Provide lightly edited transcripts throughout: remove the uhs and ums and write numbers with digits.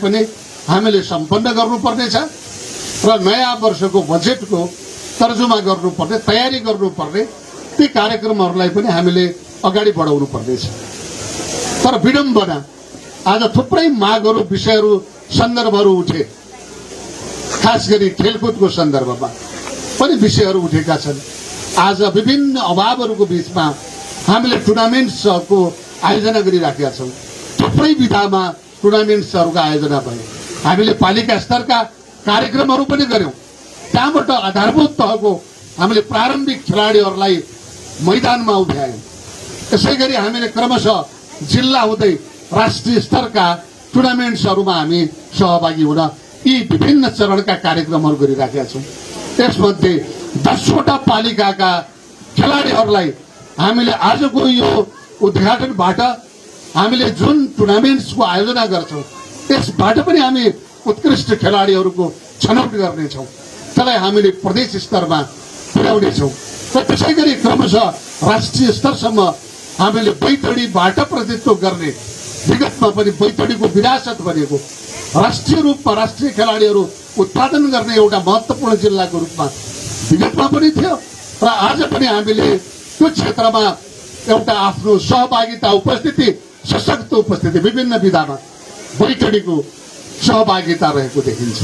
पनि हामीले सम्पन्न गर्नुपर्नेछ र नयाँ वर्षको बजेटको तर्जुमा गर्नुपर्ने, तयारी गर्नुपर्ने ती कार्यक्रमहरूलाई पनि हामीले अगाडि बढाउनु पर्नेछ। तर विडम्बना आज थुप्रै मागहरू, विषयहरू, सन्दर्भहरू उठे, खास गरी खेलकुदको सन्दर्भमा पनि विषयहरू उठेका छन्। आज विभिन्न अभावहरूको बीचमा हामीले टुर्नामेन्ट्सको आयोजना गरिराखेका छौँ। थुप्रै विधामा टुर्नामेन्ट्सहरूको आयोजना भयो। हामीले पालिका स्तरका कार्यक्रमहरू पनि गर्यौँ। त्यहाँबाट आधारभूत तहको हामीले प्रारम्भिक खेलाडीहरूलाई मैदानमा उभ्यायौँ। यसै गरी हामीले क्रमशः जिल्ला हुँदै राष्ट्रिय स्तरका टुर्नामेन्ट्सहरूमा हामी सहभागी हुन यी विभिन्न चरणका कार्यक्रमहरू गरिराखेका छौँ। यसमध्ये 10वटा पालिकाका खेलाडीहरूलाई हामीले आजको यो उद्घाटनबाट हामीले जुन टुर्नामेन्ट्सको आयोजना गर्छौँ त्यसबाट पनि हामी उत्कृष्ट खेलाडीहरूको छनौट गर्नेछौँ। त्यसलाई हामीले प्रदेश स्तरमा पुर्याउनेछौँ र त्यसै गरी क्रमशः राष्ट्रिय स्तरसम्म हामीले बैतडीबाट प्रतिनिधित्व गर्ने, विगतमा पनि बैतडीको विरासत बनेको राष्ट्रिय रूपमा राष्ट्रिय खेलाडीहरू उत्पादन गर्ने एउटा महत्त्वपूर्ण जिल्लाको रूपमा विगतमा पनि थियो र आज पनि हामीले त्यो क्षेत्रमा एउटा आफ्नो सहभागिता, उपस्थिति, सशक्त उपस्थिति विभिन्न विधामा बैतडीको सहभागिता रहेको देखिन्छ।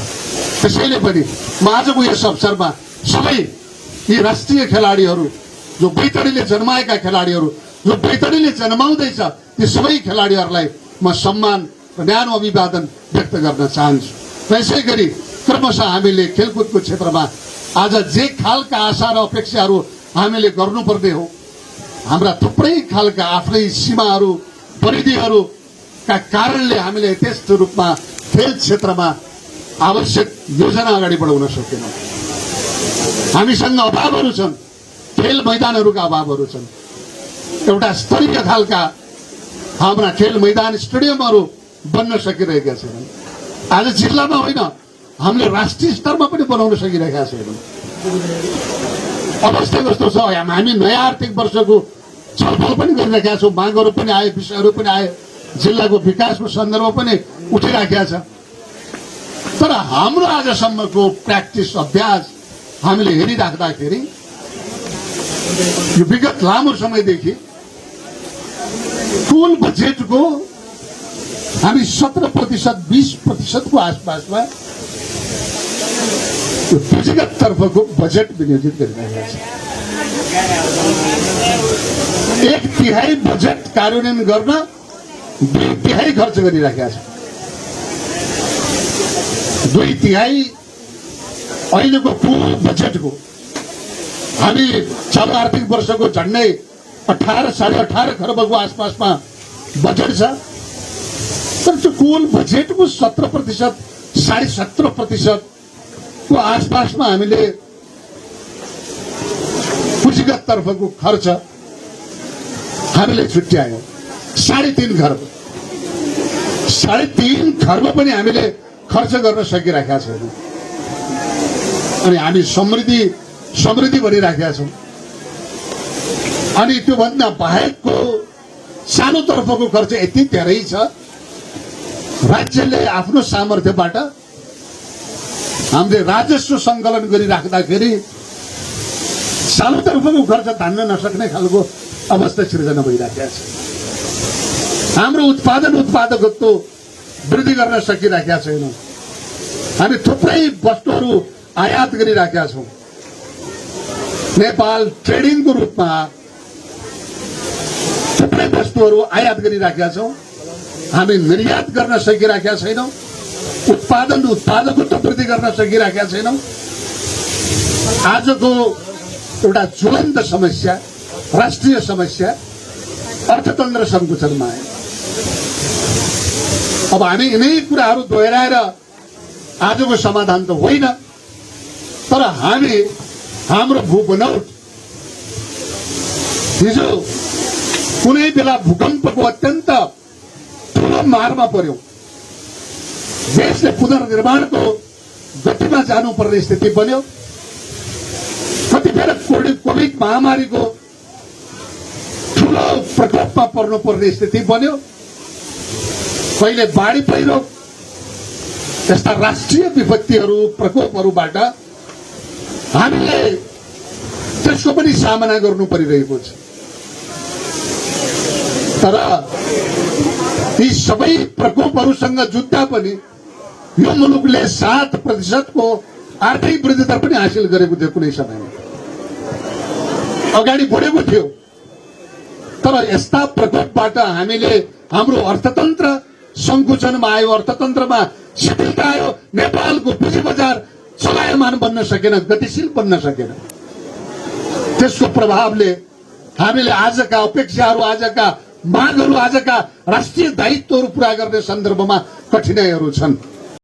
त्यसैले पनि म आजको यस अवसरमा सबै यी राष्ट्रिय खेलाडीहरू, जो बैतडीले जन्माएका खेलाडीहरू, जो बैतडीले जन्माउँदैछ, ती सबै खेलाडीहरूलाई म सम्मान र न्यानो अभिवादन व्यक्त गर्न चाहन्छु। र यसै गरी क्रमशः हामीले खेलकुदको क्षेत्रमा आज जे खालका आशा र अपेक्षाहरू हामीले गर्नुपर्ने हो, हाम्रा थुप्रै खालका आफ्नै सीमाहरू, परिधिहरूका कारणले हामीले यथेष्ट रूपमा खेल क्षेत्रमा आवश्यक योजना अगाडि बढाउन सकेनौँ। हामीसँग अभावहरू छन्, खेल मैदानहरूका अभावहरू छन्। एउटा स्तरीय खालका हाम्रा खेल मैदान, स्टेडियमहरू बन्न सकिरहेका छैनन्। आज जिल्लामा होइन, हामीले राष्ट्रिय स्तरमा पनि बनाउन सकिरहेका छैनौँ। अवस्था कस्तो छ, हामी नयाँ आर्थिक वर्षको छलफल पनि गरिरहेका छौँ। मागहरू पनि आए, विषयहरू पनि आए, जिल्लाको विकासको सन्दर्भ पनि उठिराखेका छ। तर हाम्रो आजसम्मको प्र्याक्टिस, अभ्यास हामीले हेरिराख्दाखेरि यो विगत लामो समयदेखि कुल बजेटको हामी 17%, 20%को आसपासमा पुँजीगत तर्फको बजेट विनियोजित गरिरहेका छ। 1/3 बजेट कार्यान्वयन गर्न 2/3 खर्च गरिरहेका छ। 2/3 अहिलेको कुल बजेटको हामी चालु आर्थिक वर्षको झन्डै 18-18.5 खर्बको आसपासमा बजेट छ। तर त्यो कुल बजेटको 17%, 17.5% को आसपासमा हामीले पुँजीगत तर्फको खर्च हामीले छुट्यायौँ। 3.5 खर्ब, 3.5 खर्ब पनि हामीले खर्च गर्न सकिरहेका छैनौँ। अनि हामी समृद्धि भनिराखेका छौँ। अनि त्योभन्दा बाहेकको सानो तर्फको खर्च यति धेरै छ, राज्यले आफ्नो सामर्थ्यबाट हामीले राजस्व सङ्कलन गरिराख्दाखेरि सानो तर्फको खर्च धान्न नसक्ने खालको अवस्था सिर्जना भइराखेको छ। हाम्रो उत्पादकत्व वृद्धि गर्न सकिराखेका छैनौँ। हामी थुप्रै वस्तुहरू आयात गरिराखेका छौँ। नेपाल ट्रेडिङको रूपमा थुप्रै वस्तुहरू आयात गरिराखेका छौँ। हामी निर्यात गर्न सकिराखेका छैनौँ। उत्पादकत्व वृद्धि गर्न सकिराखेका छैनौँ। आजको एउटा ज्वलन्त समस्या, राष्ट्रिय समस्या अर्थतन्त्र सङ्कुचनमा आयो। अब हामी यिनै कुराहरू दोहोऱ्याएर आजको समाधान त होइन, तर हामी हाम्रो भूबनौट हिजो कुनै बेला भूकम्पको अत्यन्त ठुलो मारमा पर्यो। देशले पुनर्निर्माणको गतिमा जानुपर्ने स्थिति बन्यो। कतिखेर कोभिड महामारीको ठुलो प्रकोपमा पर्नुपर्ने स्थिति बन्यो। कहिले बाढी पहिरो, यस्ता राष्ट्रिय विपत्तिहरू प्रकोपहरूबाट हामीले त्यसको पनि सामना गर्नु परिरहेको छ। तर यी सबै प्रकोपहरूसँग जुत्दा पनि यो मुलुकले 7% को आर्थिक वृद्धि दर पनि हासिल गरेको थियो कुनै समयमा, अगाडि बढेको थियो। तर यस्ता प्रकोपबाट हामीले हाम्रो अर्थतन्त्र संकुचनमा आयो, अर्थतन्त्रमा शिथिलता आयो, नेपालको पुँजी बजार चलायमान बन्न सकेन, गतिशील बन्न सकेन। त्यसको प्रभावले हामीले आजका अपेक्षाहरू, आजका मागहरू, आजका राष्ट्रिय दायित्वहरू पूरा गर्ने सन्दर्भमा कठिनाइहरू छन्।